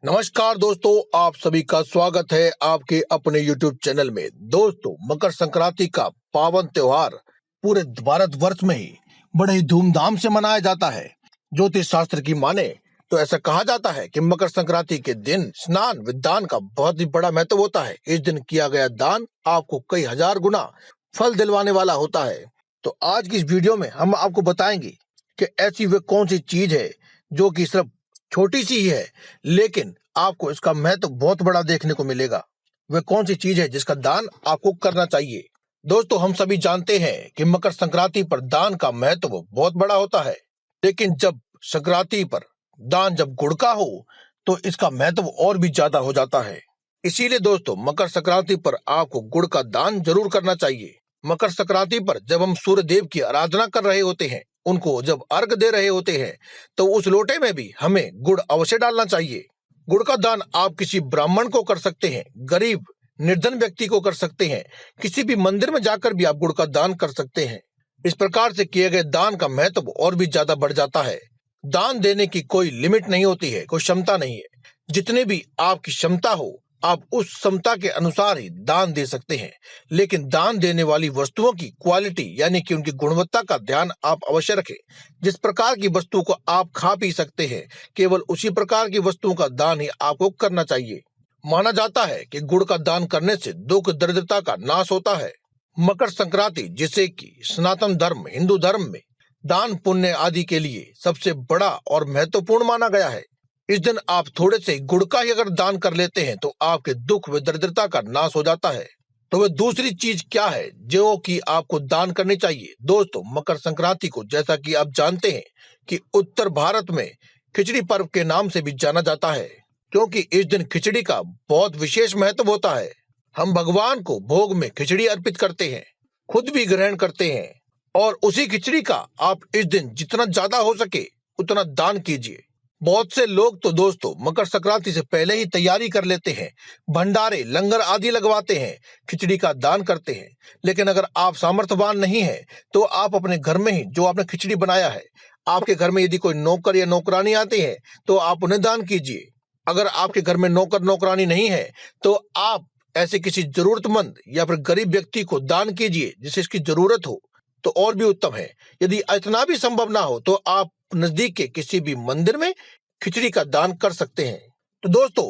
नमस्कार दोस्तों, आप सभी का स्वागत है आपके अपने YouTube चैनल में। दोस्तों, मकर संक्रांति का पावन त्योहार पूरे भारतवर्ष में ही बड़े ही धूमधाम से मनाया जाता है। ज्योतिष शास्त्र की माने तो ऐसा कहा जाता है कि मकर संक्रांति के दिन स्नान व दान का बहुत ही बड़ा महत्व होता है। इस दिन किया गया दान आपको कई हजार गुना फल दिलवाने वाला होता है। तो आज की इस वीडियो में हम आपको बताएंगे कि ऐसी वे कौन सी चीज है जो कि सिर्फ छोटी सी ही है, लेकिन आपको इसका महत्व बहुत बड़ा देखने को मिलेगा। वह कौन सी चीज है जिसका दान आपको करना चाहिए। दोस्तों, हम सभी जानते हैं कि मकर संक्रांति पर दान का महत्व बहुत बड़ा होता है, लेकिन जब संक्रांति पर दान जब गुड़ का हो तो इसका महत्व और भी ज्यादा हो जाता है। इसीलिए दोस्तों, मकर संक्रांति पर आपको गुड़ का दान जरूर करना चाहिए। मकर संक्रांति पर जब हम सूर्य देव की आराधना कर रहे होते हैं, उनको जब अर्घ दे रहे होते हैं, तो उस लोटे में भी हमें गुड़ अवश्य डालना चाहिए। गुड़ का दान आप किसी ब्राह्मण को कर सकते हैं, गरीब निर्धन व्यक्ति को कर सकते हैं, किसी भी मंदिर में जाकर भी आप गुड़ का दान कर सकते हैं। इस प्रकार से किए गए दान का महत्व और भी ज्यादा बढ़ जाता है। दान देने की कोई लिमिट नहीं होती है, कोई क्षमता नहीं है। जितनी भी आपकी क्षमता हो, आप उस क्षमता के अनुसार ही दान दे सकते हैं, लेकिन दान देने वाली वस्तुओं की क्वालिटी यानी कि उनकी गुणवत्ता का ध्यान आप अवश्य रखें। जिस प्रकार की वस्तु को आप खा पी सकते हैं, केवल उसी प्रकार की वस्तुओं का दान ही आपको करना चाहिए। माना जाता है कि गुड़ का दान करने से दुख दरिद्रता का नाश होता है। मकर संक्रांति, जिसे कि सनातन धर्म हिंदू धर्म में दान पुण्य आदि के लिए सबसे बड़ा और महत्वपूर्ण माना गया है। इस दिन आप थोड़े से गुड़ का ही अगर दान कर लेते हैं तो आपके दुख व दरिद्रता का नाश हो जाता है। तो वह दूसरी चीज क्या है जो कि आपको दान करनी चाहिए। दोस्तों, मकर संक्रांति को जैसा कि आप जानते हैं कि उत्तर भारत में खिचड़ी पर्व के नाम से भी जाना जाता है, क्योंकि इस दिन खिचड़ी का बहुत विशेष महत्व होता है। हम भगवान को भोग में खिचड़ी अर्पित करते हैं, खुद भी ग्रहण करते हैं, और उसी खिचड़ी का आप इस दिन जितना ज्यादा हो सके उतना दान कीजिए। बहुत से लोग तो दोस्तों मकर संक्रांति से पहले ही तैयारी कर लेते हैं, भंडारे लंगर आदि लगवाते हैं, खिचड़ी का दान करते हैं। लेकिन अगर आप सामर्थ्यवान नहीं है तो आप अपने घर में ही जो आपने खिचड़ी बनाया है, आपके घर में यदि कोई नौकर या नौकरानी आते हैं तो आप उन्हें दान कीजिए। अगर आपके घर में नौकर नौकरानी नहीं है तो आप ऐसे किसी जरूरतमंद या फिर गरीब व्यक्ति को दान कीजिए जिसे इसकी जरूरत हो, तो और भी उत्तम है। यदि इतना भी संभव ना हो तो आप नजदीक के किसी भी मंदिर में खिचड़ी का दान कर सकते हैं। तो दोस्तों,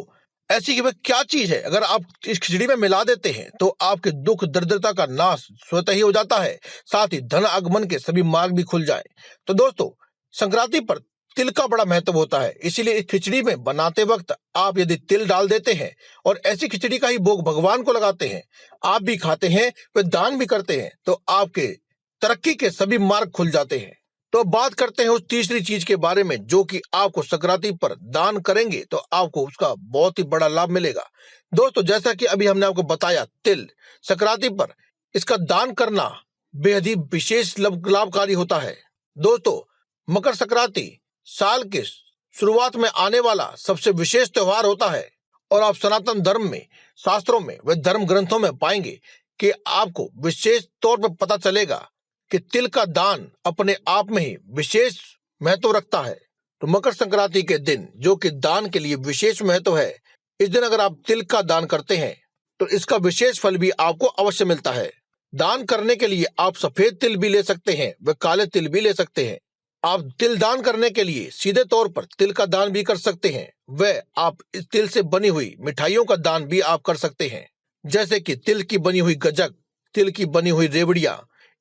ऐसी वह क्या चीज है अगर आप इस खिचड़ी में मिला देते हैं तो आपके दुख दरिद्रता का नाश स्वतः ही हो जाता है, साथ ही धन आगमन के सभी मार्ग भी खुल जाए। तो दोस्तों, संक्रांति पर तिल का बड़ा महत्व होता है, इसीलिए इस खिचड़ी में बनाते वक्त आप यदि तिल डाल देते हैं और ऐसी खिचड़ी का ही भोग भगवान को लगाते हैं, आप भी खाते हैं व दान भी करते हैं, तो आपके तरक्की के सभी मार्ग खुल जाते हैं। तो बात करते हैं उस तीसरी चीज के बारे में जो कि आपको संक्रांति पर दान करेंगे तो आपको उसका बहुत ही बड़ा लाभ मिलेगा। दोस्तों, जैसा कि अभी हमने आपको बताया, तिल संक्रांति पर इसका दान करना बेहद ही विशेष लाभकारी होता है। दोस्तों, मकर संक्रांति साल के शुरुआत में आने वाला सबसे विशेष त्योहार होता है, और आप सनातन धर्म में शास्त्रों में व धर्म ग्रंथों में पाएंगे कि आपको विशेष तौर पर पता चलेगा कि तिल का दान अपने आप में ही विशेष महत्व रखता है। तो मकर संक्रांति के दिन जो कि दान के लिए विशेष महत्व है, इस दिन अगर आप तिल का दान करते हैं तो इसका विशेष फल भी आपको अवश्य मिलता है। दान करने के लिए आप सफेद तिल भी ले सकते हैं व काले तिल भी ले सकते हैं। आप तिल दान करने के लिए सीधे तौर पर तिल का दान भी कर सकते हैं, व आप इस तिल से बनी हुई मिठाइयों का दान भी आप कर सकते हैं, जैसे कि तिल की बनी हुई गजक, तिल की बनी हुई रेवड़ियां,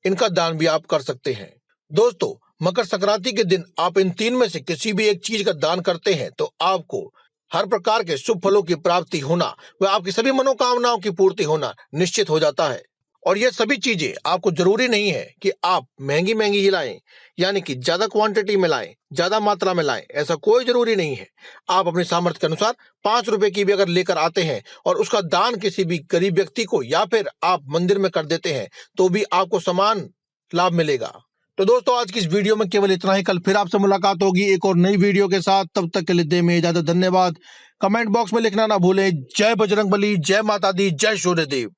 इनका दान भी आप कर सकते हैं। दोस्तों, मकर संक्रांति के दिन आप इन तीन में से किसी भी एक चीज का दान करते हैं तो आपको हर प्रकार के शुभ फलों की प्राप्ति होना व आपकी सभी मनोकामनाओं की पूर्ति होना निश्चित हो जाता है। और ये सभी चीजें आपको जरूरी नहीं है कि आप महंगी महंगी ही लाएं, यानी कि ज्यादा क्वांटिटी में लाएं, ज्यादा मात्रा में लाएं, ऐसा कोई जरूरी नहीं है। आप अपने सामर्थ्य के अनुसार 5 रुपए की भी अगर लेकर आते हैं और उसका दान किसी भी गरीब व्यक्ति को या फिर आप मंदिर में कर देते हैं तो भी आपको समान लाभ मिलेगा। तो दोस्तों, आज की इस वीडियो में केवल इतना ही। कल फिर आपसे मुलाकात होगी एक और नई वीडियो के साथ। तब तक के लिए दे में इजाजत। धन्यवाद। कमेंट बॉक्स में लिखना ना भूलें। जय बजरंगबली, जय माता दी, जय सूर्यदेव।